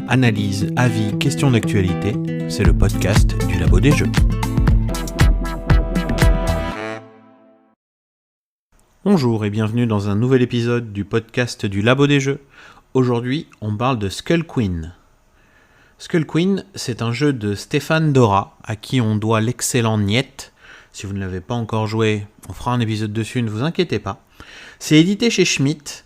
Analyse, avis, questions d'actualité, c'est le podcast du Labo des Jeux. Bonjour et bienvenue dans un nouvel épisode du podcast du Labo des Jeux. Aujourd'hui, on parle de Skull Queen. Skull Queen, c'est un jeu de Stéphane Dora, à qui on doit l'excellent Niet. Si vous ne l'avez pas encore joué, on fera un épisode dessus, ne vous inquiétez pas. C'est édité chez Schmitt,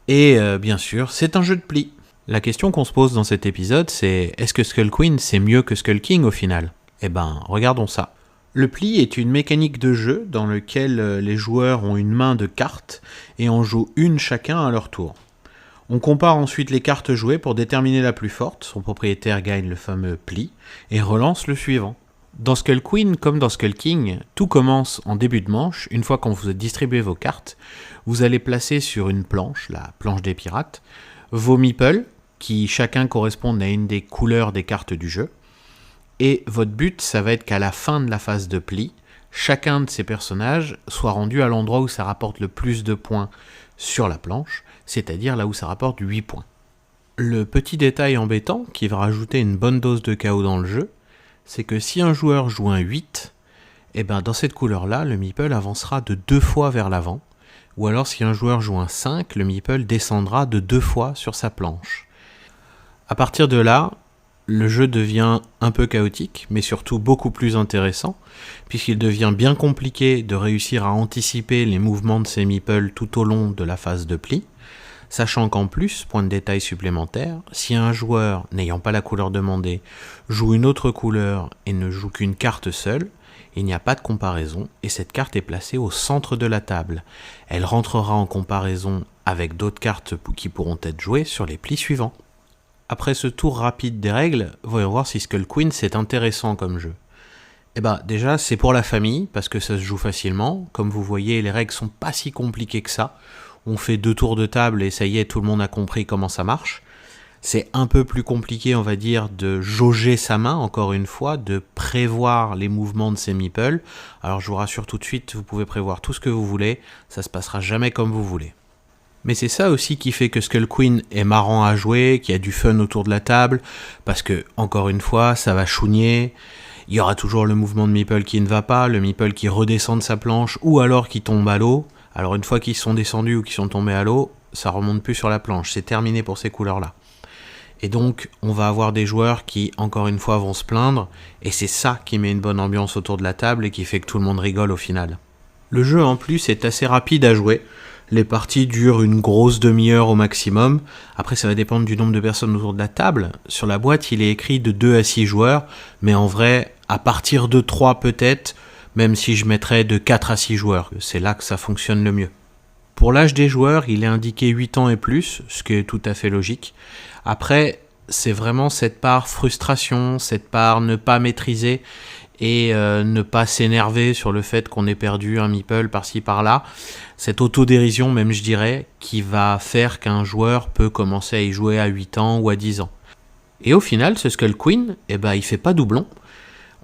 et bien sûr, c'est un jeu de pli. La question qu'on se pose dans cet épisode, c'est est-ce que Skull Queen, c'est mieux que Skull King au final ? Eh ben, regardons ça. Le pli est une mécanique de jeu dans lequel les joueurs ont une main de cartes et en jouent une chacun à leur tour. On compare ensuite les cartes jouées pour déterminer la plus forte, son propriétaire gagne le fameux pli et relance le suivant. Dans Skull Queen comme dans Skull King, tout commence en début de manche. Une fois qu'on vous a distribué vos cartes, vous allez placer sur une planche, la planche des pirates, vos meeples, qui chacun correspondent à une des couleurs des cartes du jeu. Et votre but, ça va être qu'à la fin de la phase de pli, chacun de ces personnages soit rendu à l'endroit où ça rapporte le plus de points sur la planche, c'est-à-dire là où ça rapporte 8 points. Le petit détail embêtant, qui va rajouter une bonne dose de chaos dans le jeu, c'est que si un joueur joue un 8, et ben dans cette couleur-là, le meeple avancera de 2 fois vers l'avant, ou alors si un joueur joue un 5, le meeple descendra de 2 fois sur sa planche. À partir de là, le jeu devient un peu chaotique, mais surtout beaucoup plus intéressant, puisqu'il devient bien compliqué de réussir à anticiper les mouvements de ces meeples tout au long de la phase de pli, sachant qu'en plus, point de détail supplémentaire, si un joueur, n'ayant pas la couleur demandée, joue une autre couleur et ne joue qu'une carte seule, il n'y a pas de comparaison et cette carte est placée au centre de la table. Elle rentrera en comparaison avec d'autres cartes qui pourront être jouées sur les plis suivants. Après ce tour rapide des règles, voyons voir si Skull Queen c'est intéressant comme jeu. Eh ben déjà c'est pour la famille parce que ça se joue facilement. Comme vous voyez, les règles sont pas si compliquées que ça. On fait 2 tours de table et ça y est, tout le monde a compris comment ça marche. C'est un peu plus compliqué, on va dire, de jauger sa main, encore une fois, de prévoir les mouvements de ses meeples. Alors je vous rassure tout de suite, vous pouvez prévoir tout ce que vous voulez, ça se passera jamais comme vous voulez. Mais c'est ça aussi qui fait que Skull Queen est marrant à jouer, qu'il y a du fun autour de la table, parce que, encore une fois, ça va chougner. Il y aura toujours le mouvement de meeple qui ne va pas, le meeple qui redescend de sa planche, ou alors qui tombe à l'eau. Alors une fois qu'ils sont descendus ou qu'ils sont tombés à l'eau, ça remonte plus sur la planche, c'est terminé pour ces couleurs-là. Et donc, on va avoir des joueurs qui, encore une fois, vont se plaindre, et c'est ça qui met une bonne ambiance autour de la table et qui fait que tout le monde rigole au final. Le jeu, en plus, est assez rapide à jouer. Les parties durent une grosse demi-heure au maximum. Après, ça va dépendre du nombre de personnes autour de la table. Sur la boîte, il est écrit de 2 à 6 joueurs, mais en vrai, à partir de 3 peut-être, même si je mettrais de 4 à 6 joueurs. C'est là que ça fonctionne le mieux. Pour l'âge des joueurs, il est indiqué 8 ans et plus, ce qui est tout à fait logique. Après, c'est vraiment cette part frustration, cette part ne pas maîtriser et ne pas s'énerver sur le fait qu'on ait perdu un meeple par-ci par-là. Cette autodérision même, je dirais, qui va faire qu'un joueur peut commencer à y jouer à 8 ans ou à 10 ans. Et au final, ce Skull Queen, il fait pas doublon.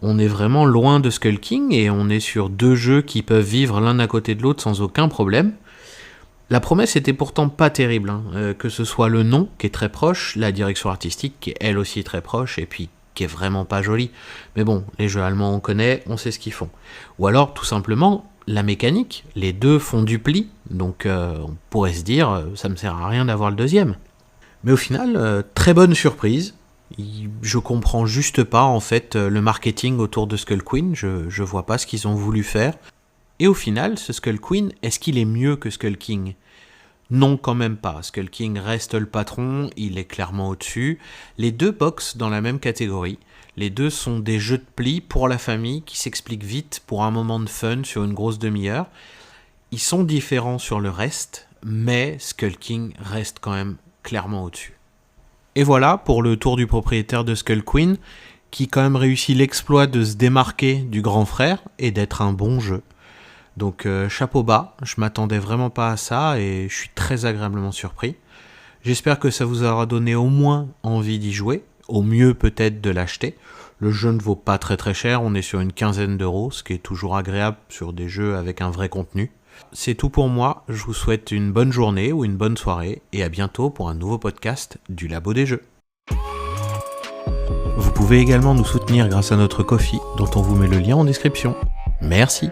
On est vraiment loin de Skull King et on est sur 2 jeux qui peuvent vivre l'un à côté de l'autre sans aucun problème. La promesse était pourtant pas terrible, que ce soit le nom qui est très proche, la direction artistique qui est elle aussi très proche et puis qui est vraiment pas jolie. Mais bon, les jeux allemands on connaît, on sait ce qu'ils font. Ou alors tout simplement la mécanique, les 2 font du pli, donc on pourrait se dire ça me sert à rien d'avoir le deuxième. Mais au final, très bonne surprise. Je comprends juste pas en fait le marketing autour de Skull Queen, je vois pas ce qu'ils ont voulu faire. Et au final, ce Skull Queen, est-ce qu'il est mieux que Skull King ? Non, quand même pas. Skull King reste le patron, il est clairement au-dessus. Les 2 boxent dans la même catégorie. Les 2 sont des jeux de pli pour la famille qui s'expliquent vite pour un moment de fun sur une grosse demi-heure. Ils sont différents sur le reste, mais Skull King reste quand même clairement au-dessus. Et voilà pour le tour du propriétaire de Skull Queen, qui quand même réussit l'exploit de se démarquer du grand frère et d'être un bon jeu. Donc chapeau bas, je m'attendais vraiment pas à ça et je suis très agréablement surpris. J'espère que ça vous aura donné au moins envie d'y jouer, au mieux peut-être de l'acheter. Le jeu ne vaut pas très très cher, on est sur une quinzaine d'euros, ce qui est toujours agréable sur des jeux avec un vrai contenu. C'est tout pour moi, je vous souhaite une bonne journée ou une bonne soirée et à bientôt pour un nouveau podcast du Labo des Jeux. pouvez également nous soutenir grâce à notre Ko-fi, dont on vous met le lien en description. Merci.